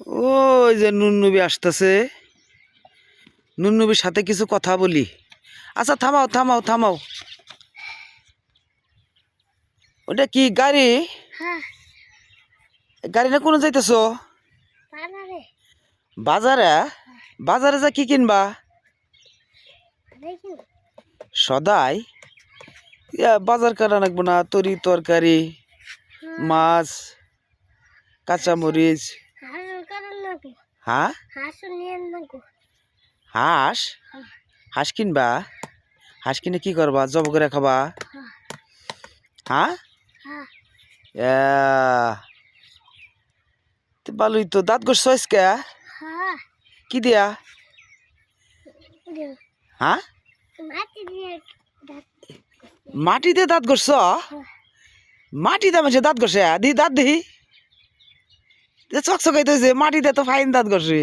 ওই যে নুননবী আসতেছে, নুননবীর সাথে কিছু কথা বলি। আচ্ছা থামাও থামাও থামাও, ওটা কি গাড়ি? গাড়ি না কোনো যাইতেছো? বাজারে? বাজারে যা কি কিনবা? সদাই বাজার করা লাগবো না? তরি তরকারি, মাছ, কাঁচামরিচ। হ্যাঁ, হাঁস? হাঁস কিনবা? হাঁস কিনে কি করবা? জব করে খাবা? হ্যাঁ, ভালোই তো। দাঁত ঘষছ আজকে? কি দিয়া? হ্যাঁ, মাটি দিয়ে দাঁত ঘষছ? মাটি দিয়ে মানুষের দাঁত ঘষে? দি দাঁত দিহি চকচকাই তো হয়েছে, মাটি দিয়ে তো ফাইন দাঁত ঘষে,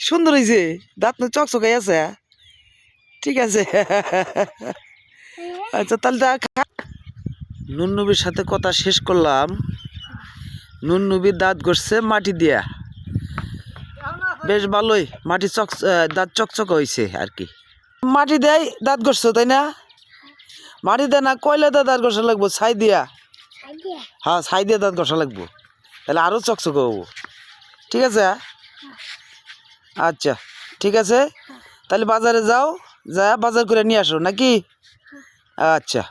সুন্দর হয়েছে দাঁত, চকচকাই আছে। ঠিক আছে। আচ্ছা তাহলে নুননবীর সাথে কথা শেষ করলাম। নুননবীর দাঁত ঘষছে মাটি দিয়া, বেশ ভালোই মাটি দাঁত চকচক হয়েছে আর কি। মাটি দেয় দাঁত ঘষছো তাই না? মাটি দেয় না, কয়লা দিয়ে দাঁত ঘষা লাগবো, ছাই দিয়া। হ্যাঁ, ছাই দিয়ে দাঁত ঘষা লাগবো, তাহলে আরো চকচক হবো। ঠিক আছে, আচ্ছা ঠিক আছে, তাহলে বাজারে যাও, যা বাজার করে নিয়ে আসো নাকি? আচ্ছা।